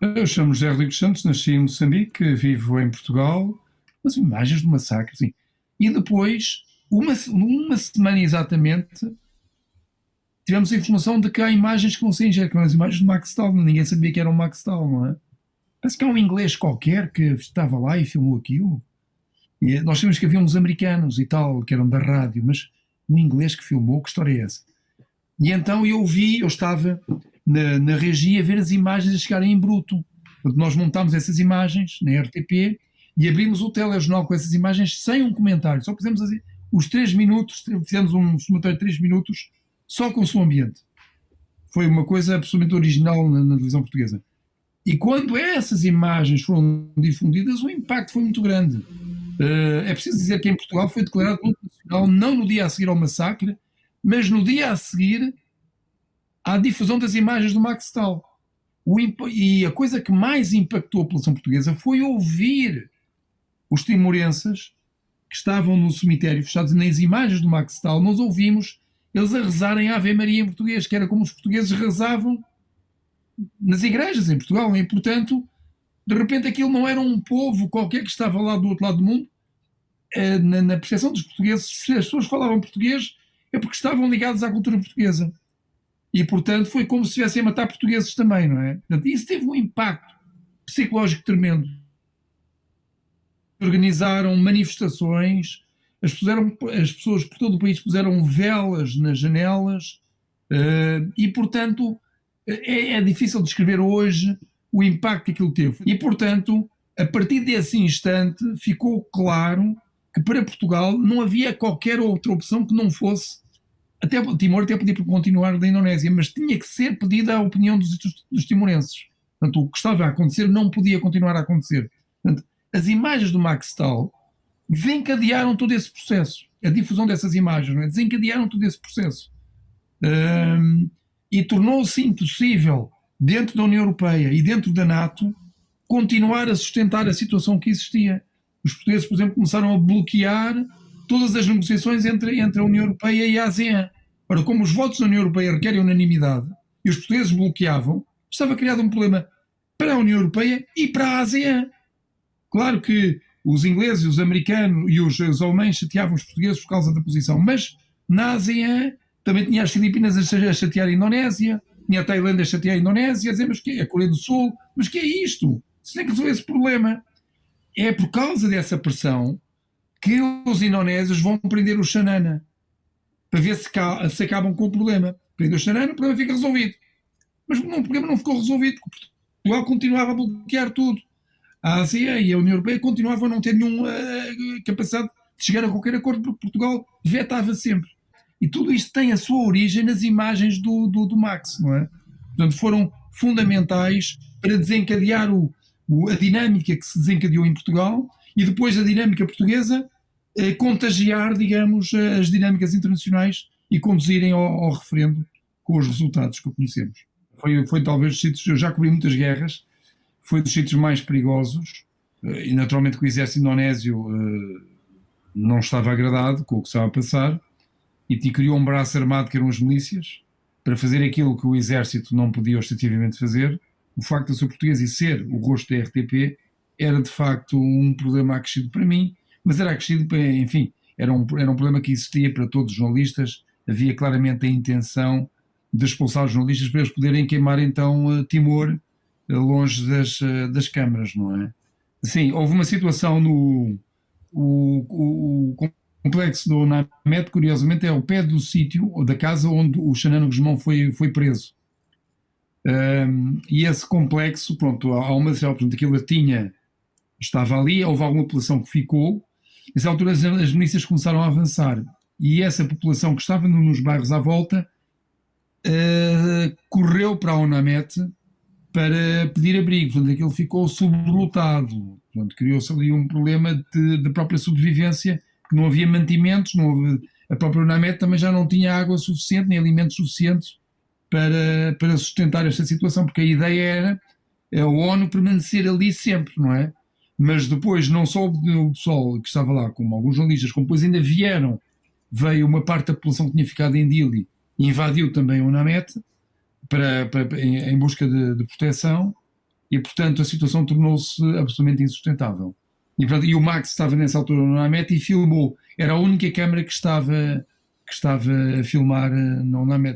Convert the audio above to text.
Eu chamo José Rodrigues Santos, nasci em Moçambique, vivo em Portugal, mas imagens do massacre, sim. E depois, uma semana exatamente, tivemos a informação de que há imagens que vão ser injetadas, que são as imagens do Max Tal, ninguém sabia que era um Max Tal, não é? Parece que há um inglês qualquer que estava lá e filmou aquilo. E nós sabemos que havia uns americanos e tal, que eram da rádio, mas um inglês que filmou, que história é essa? E então eu estava na regia a ver as imagens a chegarem em bruto. Portanto, nós montámos essas imagens na RTP e abrimos o telejornal com essas imagens sem um comentário. Só pusemos os 3 minutos, fizemos um somatório de 3 minutos só com o som ambiente. Foi uma coisa absolutamente original na televisão portuguesa. E quando essas imagens foram difundidas, o impacto foi muito grande. É preciso dizer que em Portugal foi declarado luto nacional não no dia a seguir ao massacre, mas no dia a seguir à difusão das imagens do Max Tal. E a coisa que mais impactou a população portuguesa foi ouvir os timorenses que estavam no cemitério fechados nas imagens do Max Tal. Nós ouvimos eles a rezarem a Ave Maria em português, que era como os portugueses rezavam nas igrejas em Portugal. E, portanto, de repente aquilo não era um povo qualquer que estava lá do outro lado do mundo. Na percepção dos portugueses, se as pessoas falavam português, é porque estavam ligados à cultura portuguesa. E, portanto, foi como se estivessem a matar portugueses também, não é? Portanto, isso teve um impacto psicológico tremendo. Organizaram manifestações, as pessoas por todo o país puseram velas nas janelas, e, portanto, é difícil descrever hoje o impacto que aquilo teve. E, portanto, a partir desse instante, ficou claro que para Portugal não havia qualquer outra opção que não fosse. Até Timor até podia continuar da Indonésia, mas tinha que ser pedida a opinião dos timorenses. Portanto, o que estava a acontecer não podia continuar a acontecer. Portanto, as imagens do Max Tal desencadearam todo esse processo. A difusão dessas imagens, não é? Desencadearam todo esse processo. E tornou-se impossível, dentro da União Europeia e dentro da NATO, continuar a sustentar a situação que existia. Os portugueses, por exemplo, começaram a bloquear todas as negociações entre a União Europeia e a ASEAN. Ora, como os votos da União Europeia requerem unanimidade e os portugueses bloqueavam, estava criado um problema para a União Europeia e para a ASEAN. Claro que os ingleses, os americanos e os alemães chateavam os portugueses por causa da posição, mas na ASEAN também tinha as Filipinas a chatear a Indonésia, tinha a Tailândia a chatear a Indonésia, a dizer, mas que é? A Coreia do Sul, mas que é isto? Você tem que resolver esse problema. É por causa dessa pressão que os indonésios vão prender o Xanana para ver se acabam com o problema. Prender o Xanana, o problema fica resolvido. Mas o problema não ficou resolvido, porque Portugal continuava a bloquear tudo. A ASEAN e a União Europeia continuavam a não ter nenhuma capacidade de chegar a qualquer acordo, porque Portugal vetava sempre. E tudo isto tem a sua origem nas imagens do Max, não é? Portanto, foram fundamentais para desencadear a dinâmica que se desencadeou em Portugal e depois a dinâmica portuguesa contagiar, digamos, as dinâmicas internacionais e conduzirem ao referendo com os resultados que conhecemos. Foi talvez dos sítios, eu já cobri muitas guerras, foi dos sítios mais perigosos, e naturalmente que o exército indonésio não estava agradado com o que estava a passar e criou um braço armado que eram as milícias para fazer aquilo que o exército não podia ostentativamente fazer. O facto de eu ser português e ser o rosto da RTP era de facto um problema acrescido para mim, mas era acrescido para, enfim, era um problema que existia para todos os jornalistas. Havia claramente a intenção de expulsar os jornalistas para eles poderem queimar então Timor longe das câmaras, não é? Sim, houve uma situação no o complexo do Namet, curiosamente, é ao pé do sítio, ou da casa onde o Xanana Guzmão foi preso. E esse complexo, pronto, há uma portanto, aquilo estava ali, houve alguma população que ficou, nessa altura as milícias começaram a avançar, e essa população que estava nos bairros à volta correu para a Onamet para pedir abrigo, portanto aquilo ficou sobrelotado, portanto criou-se ali um problema de própria sobrevivência, porque não havia mantimentos, a própria Onamet também já não tinha água suficiente, nem alimentos suficientes para sustentar esta situação, porque a ideia era a ONU permanecer ali sempre, não é? Mas depois não só o pessoal que estava lá, como alguns jornalistas, como depois ainda veio uma parte da população que tinha ficado em Dili e invadiu também a Onamet em busca de proteção, e portanto a situação tornou-se absolutamente insustentável. E o Max estava nessa altura no Namet e filmou, era a única câmara que estava a filmar no Namet.